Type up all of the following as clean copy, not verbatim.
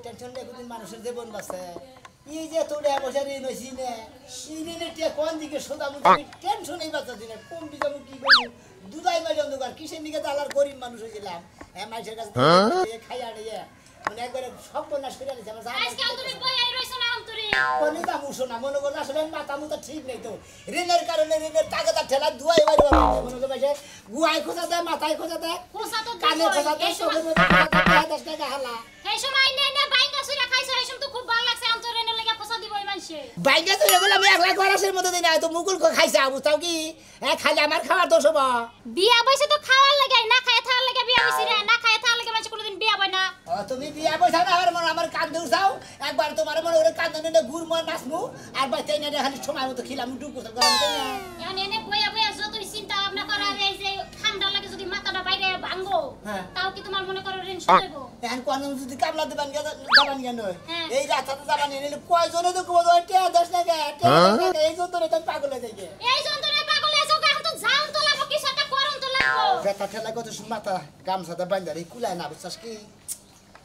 Tension নেই কোনদিন মানুষের জীবন বাঁচে এই যে তোরা বসে ঋণ হয়েছি না এই ঋণের টিয়া কোন দিকে সোজা মুখে টেনশনই বাঁচাচ্ছি না কম বিজামু কি করবো দুধাই মাঝে অন্ধকার কিসের দিকে তালার গরিব মানুষ হয়েছিলাম হ্যাঁ মানুষের কাছে খাইয়া নিয়ে মানে একবারে সব নাশ করে আনিছে আমার মনে করো আসলে মাথা মুথা ঠিক নেই তো ঋণের কারণে ঋণের টাকাটা ঠেলা ধুয়াই বাড়ি মনে করো ভাই গুয়াই খোঁজা দেয় মাথায় খোঁজা দেয় কানে খোঁজা দেয় চোখের মধ্যে খোঁজা দেয় 10 টাকা হালা এই সময় নে নে বাইঙ্গা সুরা খাইছো এই সময় তো খুব ভালো লাগছে আম তো ঋণের লাগা পয়সা দিব এই মানুষে বাইঙ্গা তো এগুলো আমি 1 লাখ খরচের মধ্যে দিই না তো মুকুল খাইছে বুঝতাও কি খালি আমার খাওয়ার দোষ হবো বিয়া বইছে তো খাওয়ার লাগে না খায় থাকার লাগে বিয়া বইছে রে না খায় থাকার লাগে মানুষ কোনদিন বিয়া বই না তুমি বিয়া বইছা না আমার কান্দে উঠাও একবার তোমার মনে ওরে কান্দে নিয়ে গুড় মর নাচমু আর বাইতে নিয়ে খালি সময় মতো খিলাম ডুব করতে গরম তো না এনে এনে বইয়া বইয়া যতই চিন্তা ভাবনা করা এই যে ঠান্ডা লাগে যদি মাথাটা বাইরে ভাঙবো তাও কি তোমার মনে করো ঋণ শুধইব এখন কোন যদি কামলা দিবান যাবান কেন এই রাস্তাতে যাবান নিলে কয়জনে তো কবো টিয়া 10 টাকা এই যন্তরে তো পাগল হয়ে যায় এই যন্তরে পাগল হয়ে যাও এখন তো জাম তো লাগবো কিছু একটা করম তো লাগবো বেটা ঠেলা কত মাথা গামছাটা বাঁধারি কুলায় না বুঝছস কি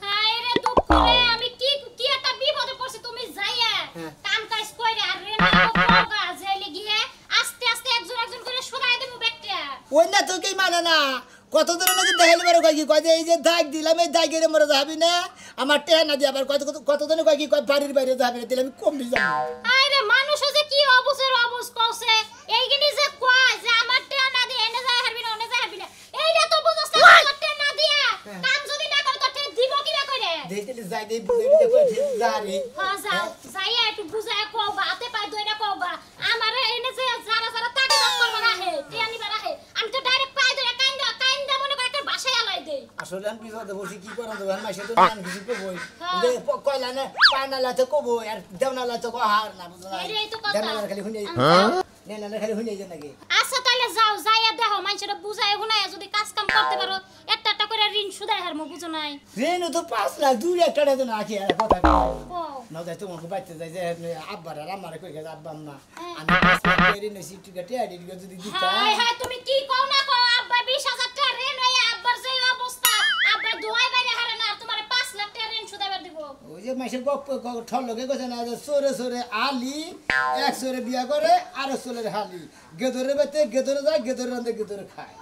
হায় রে দুঃখ রে আমি কি কি একটা বিপদে পড়ছি তুমি যাইয়া কাম কাজ কইরা আর রে না কোগা যাইলে গিয়ে আস্তে আস্তে একজন একজন করে শোনায় দেবো ব্যাগটা ওই না তো কি মানে না কত ধরে নাকি দেখাইলে বড় কয় কি কয় এই যে দাগ দিলাম এই দাগের মরে যাবি না আমার টেয়া না দিয়ে আবার কত ধরে কয় কি কয় বাড়ির বাইরে যাবি না দিলে আমি কম দিয়ে যাব আরে মানুষ যে কি অবসর অবস কওছে এইগিনি যে কয় যে আমার টেয়া না দিয়ে এনে যায় হারবি না ওনে যায় হারবি না এইটা তো বুঝছ না টেয়া না দিয়া কাম যদি না করে তো টেয়া দিব কি না কইরে দেইতে যাই দেই বুঝাই দিতে কই যারি হ্যাঁ যাও যাইয়া একটু বুঝায় কওবা হাতে পায় দইরা কওবা আমারে এনে যে যারা যারা টাকা দাম করবা না হে টেয়া নিবা না হে আমি তো ডাইরেক্ট পায় দইরা কাইন্দা মনে করে একটা বাসায় আলাই দেই আসলে আমি বিপদে বসি কি করব দেব মাসে তো নাম কিছু কবই দে কয়লা না পানালা তো কব আর দেওনালা তো হার না বুঝলা এই তো কথা দেওনালা খালি হুনে নেনালা খালি হুনে যায় নাকি আচ্ছা তাহলে যাও যাইয়া দেখো মানুষেরা বুঝায় হুনায়া যদি কাজ কাম করতে পারো একটা একটা করে ঋণ সুদাই হারমো বুঝো নাই ঋণ তো 5 লাখ দূর একটা তো না কি আর কথা কও না যাই তোমাকে বাইতে যাই যে আব্বার আর আমারে কই গেছে আব্বা আম্মা আমি 5 লাখ ঋণ নেছি টিকেটে আইডি যদি দিতা হায় হায় তুমি কি কও না কও আব্বা 20000 টাকা ঋণ হইয়া আব্বার যে অবস্থা আব্বা দোয়াই বাইরে হারে না তোমারে 5 লাখ টাকা ঋণ সুদাইবার দিব ওই যে মাসে গপ ঠল লগে কইছে না যে সরে সরে আলি এক সরে বিয়া করে আর সরে হালি গেদরে বেতে গেদরে যায় গেদরে রান্দে গেদরে খায়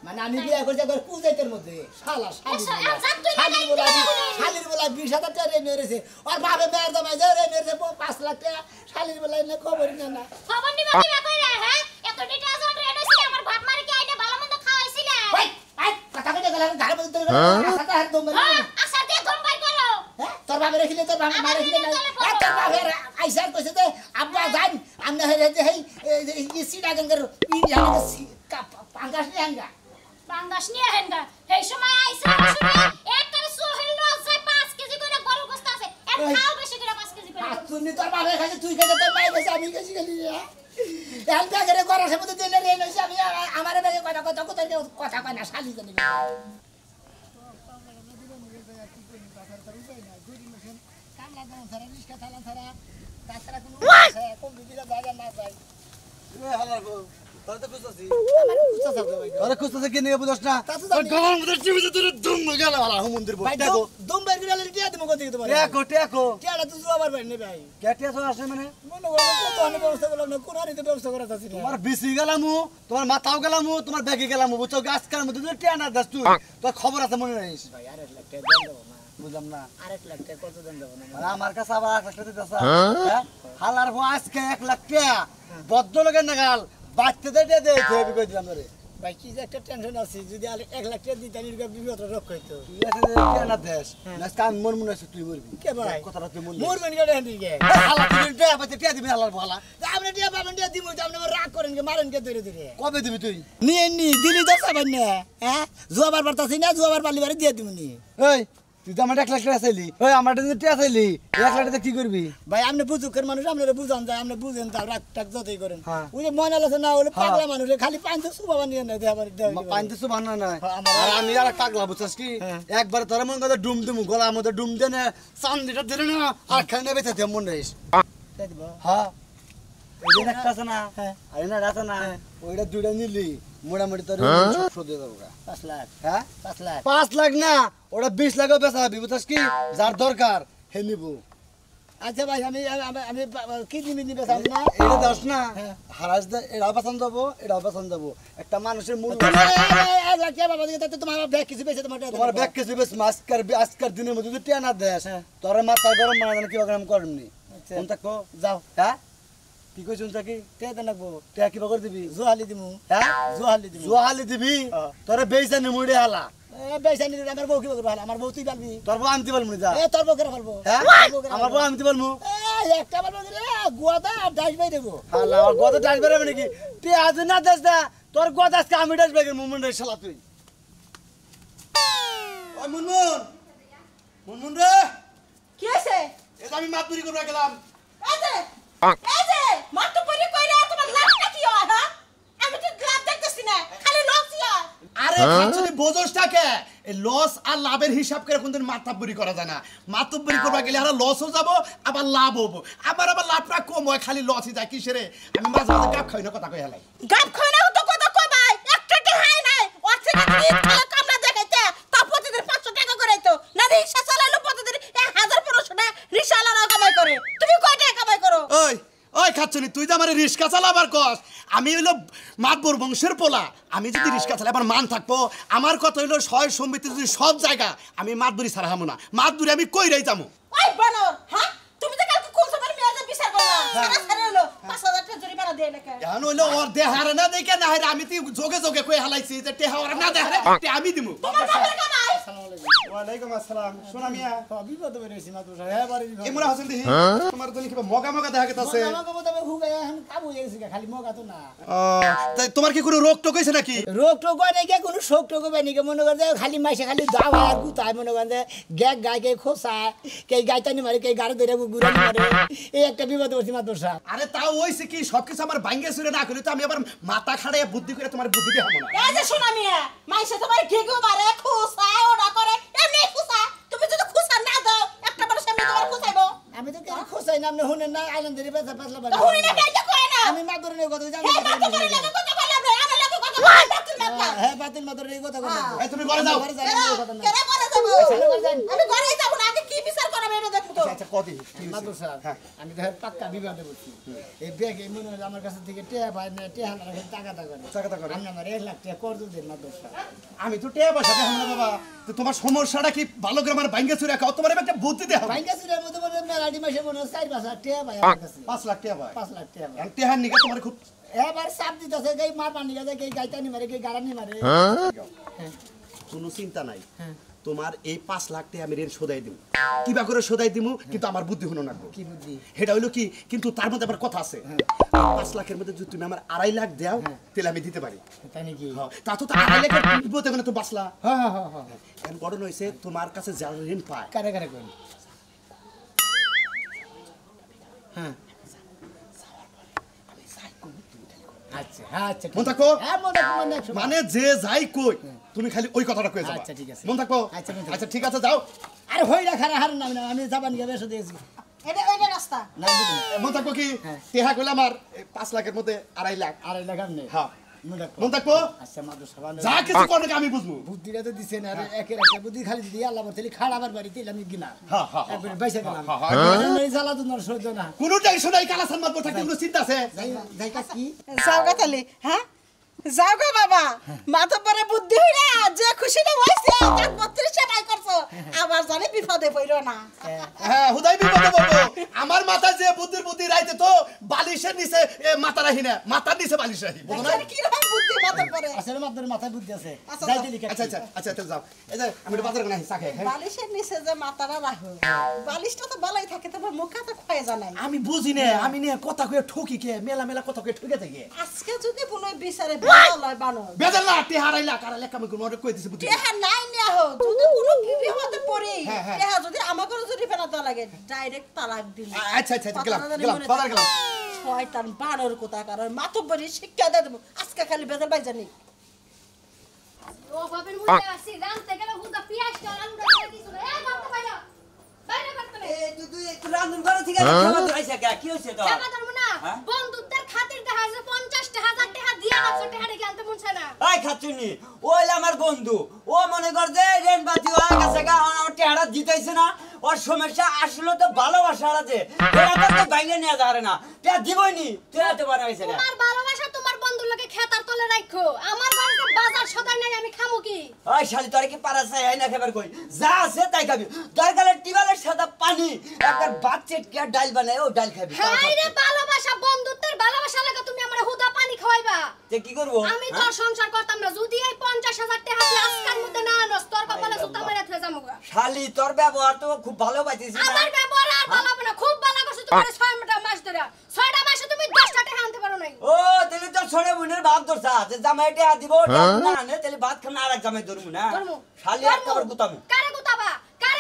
মানে আমি বিয়া করছি একবার কুজাইতের মধ্যে শালা শালির বলা 20000 টাকা ঋণ হয়েছে আর ভাবে মেয়ের দামাই যে ঋণ হয়েছে 5 লাখ টাকা শালির বলা না খবর না খবর নিবা কি কই রে হ্যাঁ এত ডিটেইলস অন ঋণ হইছে আমার বাপ মারে কি আইডা ভালো মন্দ খাওয়াইছিলে ভাই ভাই কথা কইতে গেল ঘরে মধ্যে আশাটা হাত দম আশা দিয়ে দম বাই করো তোর বাবা রেখিলে তোর বাবা মারে রেখিলে না তোর বাবা আইসা কইছে যে আব্বা যান আমরা হেরে যে এই সিডা গঙ্গার পাঙ্গাস নিয়ে আঙ্গা পাঙ্গাস নিয়ে হেঙ্গা এই সময় আইসা একটা সোহেল রস 5 কেজি করে গরু গোস্ত আছে এর খাও বেশি করে 5 কেজি করে তুমি তোর বাবা খাইছে তুই খাইছে তোর মাই খাইছে আমি খাইছি খালি এল ব্যাগের গরাসের মধ্যে দিলে রে নইছে আমি আমারে ব্যাগে কথা কয় না শালি জানি কামলা দাও সারা রিস্কা থালা সারা তাছাড়া কোনো কোন বিবিরা জায়গা না যায় এ হালার গো তোর তো খুঁজতাছি আমার খুঁজতাছ ভাই আরে খুঁজতাছ কি নিয়ে বুঝছ না গলার মধ্যে চিবিতে তোর দুম গেল হালা মন্দির বই দেখো দুম বের করে আলে টিয়া দিমু কোথায় তোমার টেকো টিয়াটা তুই আবার ভাই নে ভাই কেটিয়া তো আসে মানে মনে করো কত অনেক ব্যবস্থা করলাম না কোন আরিতে ব্যবস্থা করা যাচ্ছে না তোমার বিসি গেলামু তোমার মাথাও গেলামু তোমার ব্যাগে গেলামু বুঝছো গাছকার মধ্যে তুই টিয়া না দাস তুই তোর খবর আছে মনে নাই ভাই আরে লাখ টাকা দেন দেব না বুঝলাম না আরেক লাখ টাকা কত দেন দেব না আমার কাছে আবার 1 লাখ টাকা দিতেছ হ্যাঁ হালার বউ আজকে 1 লাখ টাকা বদ্ধ লগের নাগাল বাচ্চা দে হেবি কই দিলাম রে ভাই কি যে একটা টেনশন আছে যদি 1 লাখ টাকা দিতানি বিপদ রক্ষা হইতো তুই আছে না দেশ না কান মন মন আছে তুই মরবি কে ভাই কথাটা তুই মরবি কেন দিকে হালা তুই টাকা পাতে টাকা দিবি হালার বলা আপনি টাকা পাবেন টাকা দিমু আপনি রাগ করেন কে মারেন কে ধরে ধরে কবে দিবি তুই নি দিলি দছ পাবেন না হ্যাঁ জুয়াবার পারতাছি না জুয়াবার পারলি বারে দিয়ে দিমু নি এই তুই তো আমার 1 লাখ টাকা চাইলি ওই আমার টাকা চাইলি 1 লাখ টাকা কি করবি ভাই আপনি বুঝুকের মানুষ আপনারা বুঝান যায় আপনি বুঝেন তাও রাগ টাক যতই করেন ওই যে ময়না আছে না হলে পাগলা মানুষ খালি 500 সুবা নিয়ে না দেবার 500 বানা না আর আমি আর পাগলা বুঝছস কি একবার তোর মন কথা ডুম দিমু গলা মধ্যে ডুম দেনে চান্দিটা দিলে না আর খানে বেঁচে দে মন রাইস তাই দিব হ্যাঁ ওই যে একটা আছে না আর না আছে না ওইটা দুইটা নিলি মোটামুটি তোর 700 দিয়ে দেবো 5 লাখ হ্যাঁ 5 লাখ না ওটা 20 লাখও বেচা হবে বুঝছস কি যার দরকার হে নিব আচ্ছা ভাই আমি আমি কি নিবি বেচাম না এটা দাস না হারাজ দে এটা পছন্দ দেবো এটা পছন্দ দেবো একটা মানুষের মূল কে বাবা দিতে তোমার ব্যাগ কিছু বেচে তোমার ব্যাগ কিছু বেচ আজকের দিনের মধ্যে যদি টিয়া না দেস তোর মাথা গরম বানানো কি প্রোগ্রাম করবনি কোন থাকো যাও হ্যাঁ কি কইছুন তাকি টিয়া দেন লাগবো টিয়া কি করে দিবি জোহালি দিমু হ্যাঁ জোহালি দিবি তোরে বেইছানি মুড়ে হালা বেইছানি আমার বউ কি করব আমার বউ তুই পালবি তোর বউ আনতে পারবো যা তোর বউ করে পালবো হ্যাঁ আমার বউ আনতে পারবো একটা পালবো রে গোদা ডাইস বাই দেবো হালা আর গোদা ডাইস বাই মানে কি তুই আজ না দেস না তোর গোদা আজকে আমি ডাইস বাই মুমুন রে শালা তুই ওই মুনমুন রে কি আছে এটা আমি মাতুরি করবা গেলাম এই যে মাত্র পরি কইরা তোমার লাভটা কি হয় হ্যাঁ আমি তো লাভ দেখতেছি না খালি লসই হয় আরে খাচ্ছনি বোঝসটাকে এই লস আর লাভের হিসাব করে কোনদিন মাতাব্বরি করা যায় না মাতাব্বরি করবা গেলে আর লসও যাব আবার লাভ হবো আবার লাভটা কম হয় খালি লসই যায় কিসেরে আমি মাঝে মাঝে গাপ খাই না কথা কই হেলাই গাব খাই না তো কথা কই ভাই একটা টি হাই নাই ওছে কি খালা কামলা দেখাইতে তা প্রতিদিন 500 টাকা করে তো না রিকশা চালালো প্রতিদিন 1500 টাকা রিকশা আলাদা কামাই করে তুমি কয় টাকা কামাই করো ওই খাচ্ছনি তুই তো আমার রিস্কা চালাবার কস আমি হইলো মাতবর বংশের পোলা আমি যদি রিস্কা চালাই আমার মান থাকবো আমার কথা হইলো সয় সম্পত্তি যদি সব জায়গা আমি মাতবরি ছাড়া হামু না মাতবরি আমি কইরাই যামু ওই বানর হ্যাঁ তুমি তো কালকে কোন সময় মেয়াজে বিচার করলা সারা সারা হলো 5000 টাকা জরিমানা দেই নাকি এখন হইলো ওর দেহারে না দেখে না হারে আমি তুই যোগে যোগে কই হালাইছি যে টেহা ওর না দেহারে তে আমি দিমু তোমার বাবার কামাই আসসালামু আলাইকুম ওয়া আলাইকুম আসসালাম সোনা মিয়া বিপদ বেরেছি মাতবর সাহেব হ্যাঁ বাড়ি ইমরা হাসান দেখি তোমার তো কি মগা মগা দেখা গেতাছে মগা মগা হুগায় এখন কাবু হইছে খালি মগা তো না তাই তোমার কি কোনো রোগ টোক হইছে নাকি রোগ টোক হয় নাকি কোনো শোক টোক হয় নাকি মনে করে যে খালি মাইসে খালি দাও আর গুতায় মনে করে যে গ্যাগ গায় কে খোসায় কে গাইতানি মারে কে গাড়ি ধরে গুড়ানি মারে এই একটা বিপদ হইছে মাতবর সাহেব আরে তাও হইছে কি সবকিছু আমার ভাঙ্গে ছুঁড়ে না করি তো আমি আবার মাথা খাড়াইয়া বুদ্ধি করে তোমার বুদ্ধি দেখাবো না এই যে শোনা মিয়া মাইসে তোমার ঘেগো মারে খুসায় ওটা করে এমনি খুসায় তুমি যদি খুসা না দাও একটা মানুষ এমনি তোমার খুসাইবো আমি তো কেন খোসাই না আপনি শুনেন না আইল্যান্ডের পাশে পাশলা বাড়ি হুনি না কাইটা কয় না আমি মাতবরের এই কথা জানি হে মাতো করে লাগে কথা বললাম রে আমার লাগে কথা বল বাতিল মাতলা হ্যাঁ বাতিল মাতবরের এই কথা কথা এই তুমি ঘরে যাও কেরে করে যাব আমি ঘরে যাব না আগে কি বিচার করাবে এটা দেখো তো আচ্ছা কদি মাতবর সাহেব আমি তো পাক্কা বিবাদে বলছি এই ব্যাগ এই মনে হয় আমার কাছে থেকে টেয়া পাই না টেয়া না রাখে টাকাটা করে আমি আমার 1 লাখ টাকা কর দেন মাতবর সাহেব আমি তো টেয়া পয়সা দেখাম না বাবা তো তোমার সমস্যাটা কি ভালো করে আমার ভাঙ্গে ছুঁড়ে খাও তোমার একটা বুদ্ধি দেখাও বাইঙ্গাসিরের মধ্যে মনে মেলাডি মাসে মনে 4-5 লাখ টাকা পাই আমার কাছে 5 লাখ টাকা ভাই 5 লাখ টাকা আর টেহার নিকে তোমার খুব এবার সাপ দিতেছে গাই মার পানি গাছে গাই গাইতানি মারে গাই গাড়ানি মারে কোনো চিন্তা নাই তোমার এই 5 লাখ টাকা আমি ঋণ শোধাই দিব কিবা করে শোধাই দিমু কিন্তু আমার বুদ্ধি হলো না কি বুদ্ধি এটা হইলো কি কিন্তু তার মধ্যে আবার কথা আছে 5 লাখের মধ্যে যদি তুমি আমার 2.5 লাখ দাও তাহলে আমি দিতে পারি তাই নাকি তা তো 2.5 লাখের বিপদে তো বাঁচলা হ্যাঁ হ্যাঁ হ্যাঁ এখন ঘটনা হইছে তোমার কাছে যারা ঋণ পায় কারে কারে কই হ্যাঁ আচ্ছা আচ্ছা মন থাকো হ্যাঁ মনে মানে যে যাই কই তুমি খালি ওই কথাটা কই যাবা আচ্ছা ঠিক আছে মন থাকো আচ্ছা আচ্ছা ঠিক আছে যাও আরে হইরা খারা হার না আমি জাপান গিয়ে বেশ দিয়েছি এটা ওইটা রাস্তা না বুঝুন মন থাকো কি টেহা কইলা আমার 5 লাখের মধ্যে 2.5 লাখ 2.5 লাখ নেই হ্যাঁ মন থাকো আচ্ছা মাদুর সাবান যা কিছু করবে আমি বুঝবো বুদ্ধিটা তো দিছেন আরে একের একটা বুদ্ধি খালি দিদি আল্লাহ বলতে খাড়াবার বাড়িতে আমি গিনা হ্যাঁ হ্যাঁ একবার বাইসা গেলাম এই জ্বালা তো নর সহ্য না কোনো টেনশন নাই কালা সম্মান থাকতে কোনো চিন্তা আছে যাই কাজ কি যাও গা তাহলে হ্যাঁ যাও গা বাবা মাথা পরে বুদ্ধি হইরা যে খুশি না হইছে তার 32 টাকাই করছো আবার জানি বিপদে পড়ো না হ্যাঁ হুদাই বিপদে পড়বো আমার মাথায় যে বুদ্ধি রাইতে তো বালিশের নিচে মাথা রাখি না মাথার নিচে বালিশ রাখি বুঝো না কি রকম বুদ্ধি মাথা পরে আসলে মাদের মাথায় বুদ্ধি আছে আচ্ছা, যাই দিলি আচ্ছা আচ্ছা আচ্ছা তাহলে যাও এই যে আমি বাজার করে আসি চাকে হ্যাঁ বালিশের নিচে যে মাথাটা রাখো বালিশটা তো বালাই থাকে তোমার মুখটা তো ক্ষয়ে জানাই আমি বুঝি না আমি নিয়ে কথা কয়ে ঠকি কে মেলা কথা কয়ে ঠকে থাকে আজকে যদি কোনো বিচারে ভালো লয় বানো বেজাল না তে হারাইলা কারালে কাম করে কই দিছি বুদ্ধি টেহা নাই নিয়া হো যদি কোনো বিপদে পড়ি হ্যাঁ, হ্যাঁ। টেহা যদি আমাকে যদি ফেনা দেওয়া লাগে ডাইরেক্ট তালাক দিল আচ্ছা আচ্ছা গেলাম বাজার গেলাম শয়তান বানর কোথা কারণ মাতব্বরি শিক্ষা দিয়ে দেবো আজকে খালি বেজার বাই জানি ও বাপের মুখে আসি রানতে গেলে হুদা পিয়াজটা আলুটা করে দিছিল এ করতে পারো বাইরে করতে না এই তুই রান্ধন করে ঠিক আছে খাবার তো আইছা কি হইছে তো টাকা ধরবো না বন্ধুত্বের খাতির দেখা যে 50,000 টাকা দিয়া রাখছো টেহারে কি আনতে মনছে না এই খাচ্ছুনি ওইলা আমার বন্ধু ও মনে কর যে রেন বাতি হয়ে গেছে গা আমার টেহারা জিতাইছে না ওর সমস্যা আসলে তো ভালোবাসা আছে এটা তো বাইরে নিয়ে যাবে না তে দিবই নি তুই এত বড় হইছে গা তোমার ভালোবাসা তোমার বন্ধুর লগে খেতার তলে রাখো আমার বাড়িতে বাজার সদাই নাই আমি খামু কি ওই শালি তোর কি পারা চাই আইনা খাবার কই যা আছে তাই খাবি দরকারে টিবালের সাদা পানি একটা ভাত চেটকে ডাল বানায় ও ডাল খাবি হাই রে ভালোবাসা বন্ধুত্বের ভালোবাসা লাগা তুমি আমারে হুদা পানি খাওয়াইবা তে কি করব আমি তো সংসার করতাম না যদি এই ৫০,০০০ টাকা আজকার মধ্যে না আনস তোর কপালে জুতা মেরে থে যামুগা শালি তোর ব্যবহার তো খুব ভালো পাইছিস না আমার ব্যবহার আর ভালো হবে না খুব ভালো করছ তোমার ৬ মাস ধরে ৬টা মাসে তুমি ১০টা টাকা আনতে পারো নাই ও তাহলে তো ছোড়ে বোনের ভাব ধরছা যে জামাইটা দিব না আনে তাহলে ভাত খানা আরেক জামাই ধরমু না শালি একবার গুতামু কারে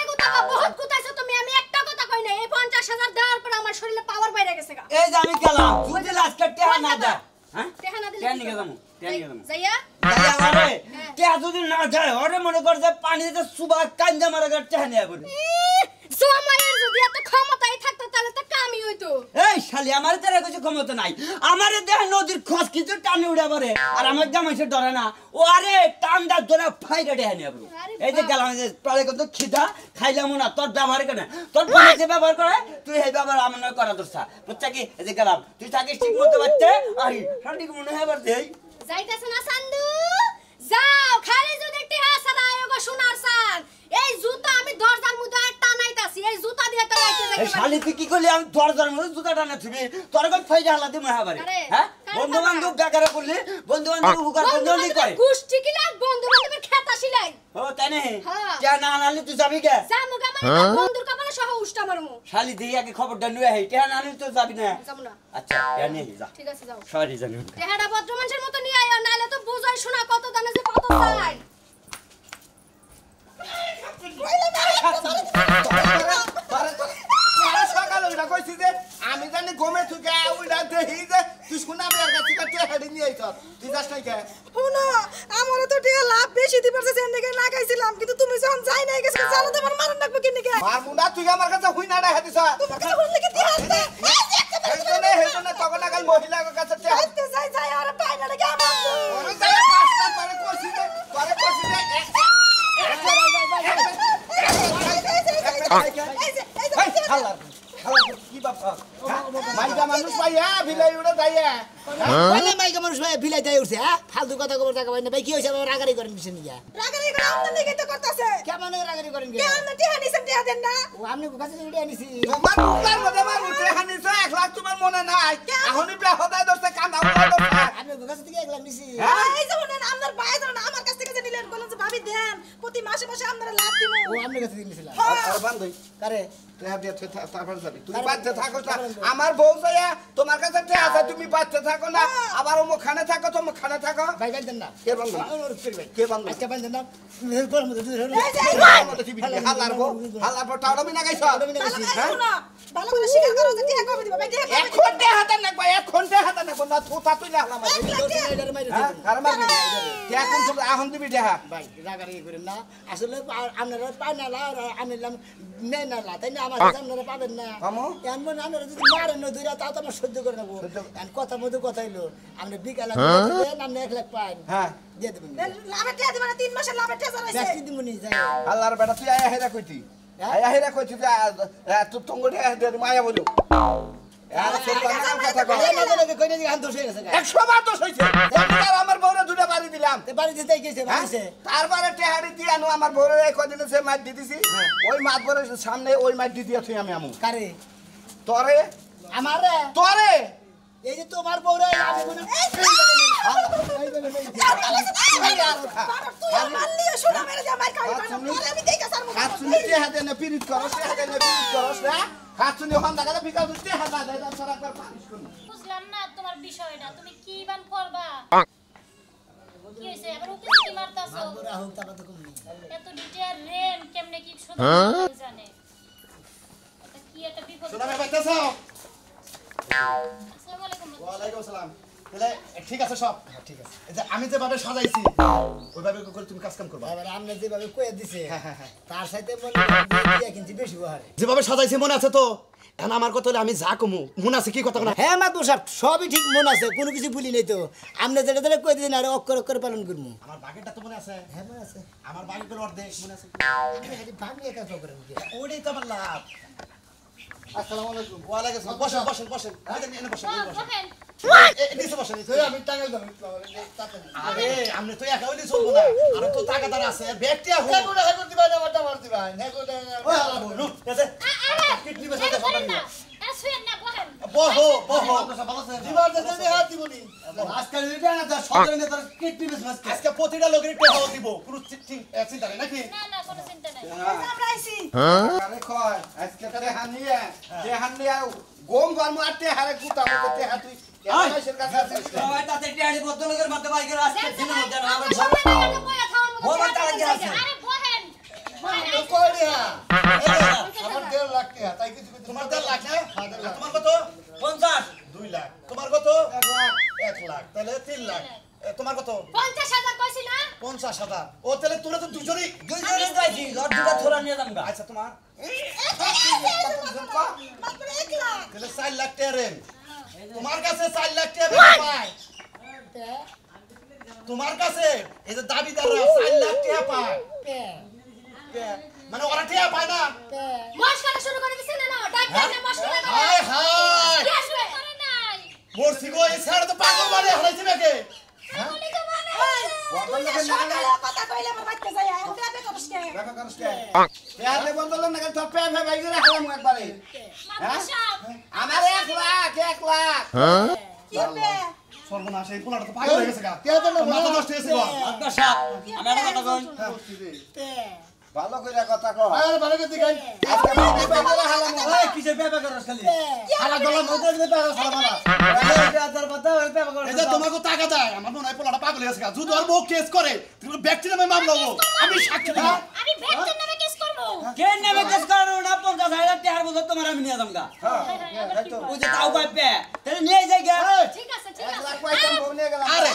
গুতাবা বহুত গুতাইছো তুমি আমি একটা কথা কই না এই ৫০,০০০ দেওয়ার পর আমার শরীরে পাওয়ার বাইরে গেছে গা এই যে আমি গেলাম যদি লাস্টে টেহা না দে হ্যাঁ টাকা না দিলে টেহা নিয়ে যামু টেহা নিয়ে যামু যাইয়া তাই আমারে টেহা যদি না যায় ওরে মনে কর যে পানিতে সুবা কান্দা মারা গা টেহা নিয়ে পড়ে সোমায়ের যদি এত ক্ষমতাই থাকতো তাহলে তো কামই হইতো এই শালি আমার তেরে কিছু ক্ষমতা নাই আমারে দেহ নদীর খস কিছু টানে উড়ে পারে আর আমার জামাইছে ডরে না ও আরে টান্ডা ধরে ফাইরে টেহা নিয়ে পড়ে এই যে গেলাম যে পরে কত খিদা খাইলাম না তোর ব্যবহার কেন তোর বোন যে ব্যবহার করে তুই এই ব্যবহার আমার নয় করা দোষা বুঝছা কি এই যে গেলাম তুই থাকিস ঠিক মতো বাচ্চা আই সঠিক মনে হয় বার দেই যাইতাছ না সান্দু যাও খালি যদি একটি হাসারা আয়োগো সোনার সান এই জুতা আমি দরজার মধ্যে টানাইতাছি এই জুতা দিয়ে তো রাইতে এই শালি তুই কি করলি আমি দরজার মধ্যে জুতা টানা থুবি তোর কোন ফাইদা হালাতে মহা বাড়ি হ্যাঁ বন্ধু বান্ধব বেকারে করলি বন্ধু বান্ধব উপকার বন্ধু করে গুষ্টি কিলা বন্ধু বান্ধবের খেতা সিলাই ও তাই না যা না আনলি তুই যাবি কে জামু গামানে বন্ধুর কপালে সহ উষ্টা মারমু শালি দিয়ে আগে খবরটা নিয়ে আই টেহা না আনলি তো যাবি না যামু না আচ্ছা টেহা নিয়ে যা ঠিক আছে যাও সরি জানি টেহাডা ভদ্র মানুষের মতো নিয়ে আইও নালে তো বুঝাই শোনা কত দানে যে কত চাই আমি জানি গমে তুই উল্টা দেখি যে তুই শুনা বের কাছে কাটে হেডি নিয়ে আইছ তুই যাস নাই কে শুনো আমারে তো টিয়া লাভ বেশি দিবার যে এন্ডে না গাইছিলাম কিন্তু তুমি যখন যাই নাই গেছ জানো তো আমার মারন লাগবে কিনে কে মারমু না তুই আমার কাছে হুই না হাদিস তোমার কাছে শুনলে কি টিয়া আসবে হেজনে তখন কাল মহিলার কাছে টিয়া আইতে যাই যাই আর পাই না লাগে আমার ওরে যাই পাঁচটা পরে করছি দে কি বাবা মাইকা মানুষ পাইয়া ভিলাই উড়ে যাইয়া বলে মাইকা মানুষ ভাই ভিলাই যাই উঠছে হ্যাঁ ফালতু কথা কবার টাকা পাই না ভাই কি হইছে রাগারি করেন কিসে নিয়া রাগারি করে আমনে লিগে তো করতেছে কেমন রাগারি করেন কি কেমন টিয়া নিছেন টিয়া দেন না ও আপনি কাছে উড়ে আনিছি তোমার মুখের মধ্যে আমার উঠে হানিছে 1 লাখ তোমার মনে নাই এখনই প্রায় হদায় দছতে কান্দা দছতে আপনি কাছে থেকে 1 লাখ নিছি এই যে শুনেন আপনার ভাই জানেন আমার কাছ থেকে যে নিলেন বলেন যে ভাবি দেন প্রতি মাসে মাসে আপনারা লাভ দিব ও আপনি কাছে নিছিলাম আর বান্ধই কারে টেহা দিয়ে তারপর যাবি তুমি বাচ্চা থাকো না আমার বউ যাইয়া তোমার কাছে টেহা আছে তুমি বাচ্চা থাকো না আবার ও খানে থাকো তো খানে থাকো ভাই ভাই দেন না কে বান্ধব কে বান্ধব আচ্ছা ভাই দেন না পর মধ্যে হালার বউ টাউডমি না গাইছ ভালো করে স্বীকার করো যে টিয়া কবে দিব ভাই টিয়া এক ঘন্টা হাতে না ভাই এক ঘন্টা হাতে না না থুতা তুইলে হালাম আর মারবি টিয়া কোন সব আহন দিবি টিয়া ভাই রাগারি করেন না আসলে আপনারা পাই না আনিলাম নেই না তাই না আমার আপনারা পাবেন না এমন আপনারা যদি মারেন না দুইটা তাও তো আমরা সহ্য করে নেবো কথা মতো কথা হইলো আমরা বিকালে আপনি 1 লাখ পাই হ্যাঁ দিয়ে দেবেন লাভে টিয়া দিবা না 3 মাসের লাভে টিয়া জানাইছে ব্যক্তি দিমুনি যাই আল্লাহর বেটা তুই আয়া হেরা কইতি আয়া হেরা কইতি যে তুই তঙ্গড়ি মায়া বলো আর সরকার কথা কয় না লাগে কইনে দিকে দোষ হয়ে গেছে 100 বার দোষ হইছে আর আমার বউরে দুটা বাড়ি দিলাম তে বাড়ি দিতে গেছে বাড়িছে তারপরে টেহাড়ি দিয়ে আনো আমার বউরে কদিনে সে মাছ দিতেছি ওই মাছ বরে সামনে ওই মাছ দি দিয়েছি আমি আমু কারে তোরে আমারে তোরে এই যে তোমার বউরে আমি মনে তুই আমার নিয়ে শোনা মেরে যা মার খাই আমি দেখে সার হাত শুনি হাতে না পিরিত করস হাতে না পিরিত করস না হাত শুনি হন দাদা বিকা দুতে হাত দাদা দাদা সারা একবার পানিশ করুন বুঝলাম না তোমার বিষয়টা তুমি কি বান করবা কি হইছে এবার ওকে কি মারতাছো বড় হোক তা তো কম এত ডিটেইল রেন কেমনে কি শুনে জানে এটা কি একটা বিপদ শোনা মে বাইতেছো আসসালামু আলাইকুম ওয়া আলাইকুম আসসালাম তাহলে ঠিক আছে সব ঠিক আছে এই যে আমি যেভাবে সাজাইছি ওইভাবে করে তুমি কাজ কাম করবা এবার আপনি যেভাবে কয়ে দিছে তার সাথে মনে হয় কিন্তু বেশি বহারে যেভাবে সাজাইছি মনে আছে তো এখন আমার কথা হলে আমি যা কমু মনে আছে কি কথা না হ্যাঁ মাতুর সাহেব সবই ঠিক মনে আছে কোনো কিছু ভুলি নাই তো আপনি যেটা যেটা কয়ে দিন আর অক্ষর অক্ষর পালন করবো আমার বাগেরটা তো মনে আছে হ্যাঁ মনে আছে আমার বাগের অর্ধেক মনে আছে ভাঙিয়ে কাজ করেন ওটাই তো আমার লাভ আসসালামু আলাইকুম ওয়ালাইকুম আসসালাম বসেন বসেন বসেন এনে বসেন বহেন নিচে বসেন আমি টাঙ্গাইল যাবো আরে আপনি তো একা হইলে চলবো না আরো তো টাকাদার আছে ব্যক্তিয়া হোক হেগুড়া হেগুড় দিবাই না মারতে মারতে ভাই হেগুড়া ওই হালাবো নু আছে কিডনি বেশি কথা বহেন বলি না শুয়েন না বহেন বহো বহো ভালো আছে দিবার দেশে হাত দিবনি আজকাল এটা না যা সদরে নেতার কিডনি বেশি আজকে প্রতিটা লোকের টেহাও দিব পুরো চিন্তা নেই নাকি না কোনো চিন্তা নাই আমরা আইছি আরে কয় আজকে তেহান নিয়ে গম গরম আর তেহারে গুতামো তেহা তুই মানুষের কাছে আছিস সবাই তাতে টিয়াড়ি বদলের মধ্যে বাইকের আসছে দিন মধ্যে না আমরা সবাই মিলে বয়া খাওয়ার মতো বহেন তারা কি আছে? আরে বহেন তো কই দিয়া আমার 1.5 লাখ টাকা তাই কিছু তোমার 1.5 লাখ না তোমার কত 50 2 লাখ তোমার কত 1 লাখ তাহলে 3 লাখ তোমার কত 50,000 কইছি না 50,000 ও তাহলে তোরা তো দুজনেই দুইজনে যাইছি লট দুটা থোড়া নিয়ে যামগা আচ্ছা তোমার মাত্র 1 লাখ তাহলে 4 লাখ টাকা রেন তোমার কাছে 4 লাখ টাকা বেশি পায় তোমার কাছে এই যে দাবিদাররা 4 লাখ টাকা পায় মানে ওরা টাকা পায় না মশলা শুরু করে দিছেন না ডাক ডাক মশলা করে হায় হায় কি আসবে করে নাই মরছি গো এই স্যার তো পাগল মানে হলাইছে নাকি বলি তো মানে সকালে কথা কইলে আমার বাইতে যায় এখন বেবে করছ কে দেখা করস কে তেহারে বদল না তোর পে পে বাইরে রাখলাম একবারে মাদ্রাসা আমার 1 লাখ 1 লাখ কি বে সর্বনাশ এই পোলাটা তো পাগল হয়ে গেছে গা মাথা নষ্ট হয়েছে গো আচ্ছা সাহেব আমি একটা কথা কই ভালো কইরা কথা কও আর ভালো করে দিগাই আজকে বাইরে বাইরে রাখলাম এই কিসে পেপে করছ খালি হালা গলা মধ্যে দিতে পারো সারা মারা এই যে তোমাকে টাকা দেয় আমার মনে হয় পোলাটা পাগল হয়ে গেছে গা যদি ওর বউ কেস করে তুমি ব্যক্তি নামে মামলা হবো আমি সাক্ষী দেব আমি ব্যক্তির নামে কেস করব কে নেবে কেস করো না 50,000 টাকার বদল তোমার আমি নিয়ে যামগা ওই যে তাও পাইবে তাহলে নিয়ে যাই গা ঠিক আছে 1 লাখ পয়সা বলে গেলাম আরে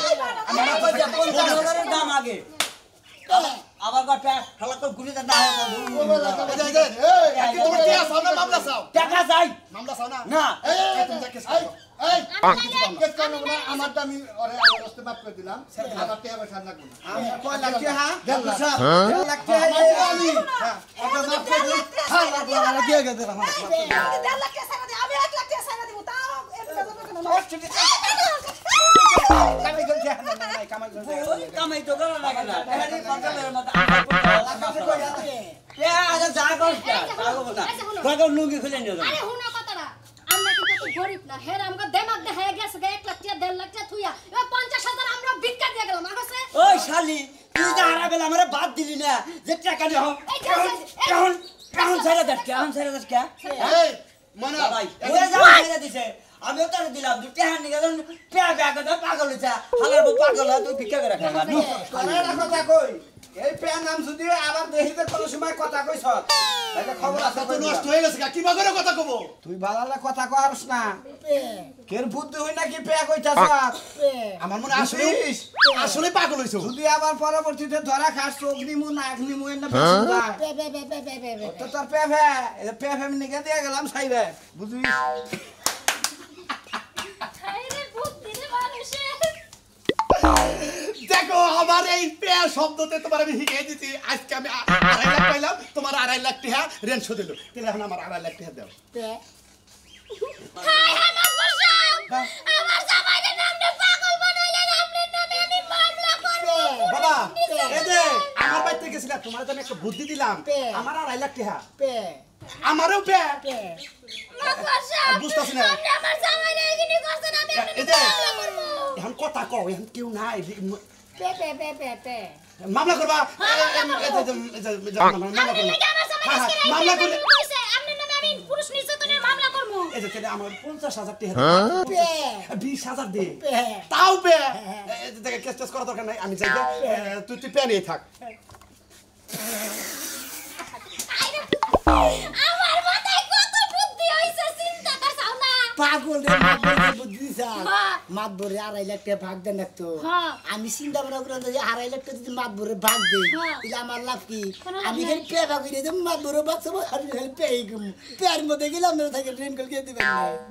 আমার কইছে 50,000 এর দাম আগে আবার কটা খালা তো গুলি দা না এই তোমার কি আছে আমরা মামলা চাও টাকা চাই মামলা চাও না না এই তুমি যা কেস করো এই আমি কেস করব না আমারটা আমি ওরে আমার রাস্তা মাফ করে দিলাম আমার টাকা পয়সা লাগবে না আমরা কয় লাখ টাকা 1.5 লাখ 1 লাখ টাকা আমি ওটা মাফ করে দিলাম হ্যাঁ লাগবে দিয়ে গেছে আমি 1 লাখ টাকা সারা দিই আমি 1 লাখ টাকা সারা দিব তাও কামাই করছে না কামাই করছে ওই কামাই তো করা লাগে না টাকা পঞ্চাশের মতো আমরা এ আজ যা করছ তাগো না তাগো লুঙ্গি খুলে নিয়ে যাও আরে হুনা কথাটা আমরা কিন্তু তো গরিব না হের আমগো দেমাগ দেখায় গেছে 1 লাখ টাকা 1.5 লাখ টাকা থুইয়া এ 50,000 আমরা ভিক্ষা দিয়ে গেলাম আমাছে ওই শালি তুই যা হারাবেলা আমারে বাদ দিলি না যে টাকা নিও এখন ছেড়ে দাস কে এখন ছেড়ে দাস কে এই মনে ভাই ওরে যাও ছেড়ে দিছে আমিও তার দিলাম তুই টাকা নিয়ে গেল পেয়া পেয়া করে পাগল হইছা হালার পাগল হয় তুই ভিক্ষা করে খাবা নো তোরা একটা কথা কই এই পেন নাম যদি আবার দেখিতে কোন সময় কথা কইছ তাহলে খবর আছে তো নষ্ট হয়ে গেছে গা কি বাগরে কথা কব তুই বালালা কথা কইছস না কের বুদ্ধি হই নাকি পে কইতাছ আমার মনে আসলে আসলে পাগল হইছো যদি আবার পরবর্তীতে ধরা খাস অগ্নিমু না অগ্নিমু এনে বেশি যায় তো তোর পে নিকে দিয়ে গেলাম সাইবে বুঝিস আরে বুদ্ধি রে মানুষে দেখো আমার এই পেয়ার শব্দতে তোমার আমি শিখিয়ে দিছি আজকে আমি 2.5 লাখ পাইলাম তোমার 2.5 লাখ টাকা রেন্ট শোধ দিল তাহলে এখন আমার 2.5 লাখ টাকা দাও হাই হাই মাদ্রাসা আমার জামাইদের নামে পাগল বানাইলেন আপনার নামে আমি মামলা করব বাবা এই যে আমার বাড়িতে গেছিলা তোমার জন্য একটা বুদ্ধি দিলাম আমার 2.5 লাখ টাকা আমারও পে মাদ্রাসা বুঝতাছ না আপনি আমার জামাইদের এগিনি করছেন আমি এই যে মামলা করব এখন কথা কও এখন কেউ নাই মামলা করবা মামলা আপনি লাগি আমার জামাইদের মামলা করলে কইছে আপনার নামে আমি পুরুষ নির্যাতনের মামলা করব এই যে তাহলে আমার 50,000 টাকা 20,000 দে তাও পে দেখে কেস টেস করা দরকার নাই আমি যাই তুই পে নিয়ে থাক আমার মাথায় কত বুদ্ধি হইছে চিন্তা করছাও না পাগল রে মাতবরে বুদ্ধি দিছা হ্যাঁ। মাতবরে 2.5 লাখ টাকা ভাগ দেন একটু হ্যাঁ। আমি চিন্তা ভাবনা করে যে 2.5 লাখ টাকা যদি মাতবরে ভাগ দেই হ্যাঁ। তাহলে আমার লাভ কি কোনো লাভ আমি নাই। খালি পেয়ে ভাগ করে দেব মাতবরে বাচ্চা আমি খালি পেয়ে গেলাম পেয়ার মধ্যে গেলাম না থাকে ড্রিম কল কে দিবেন না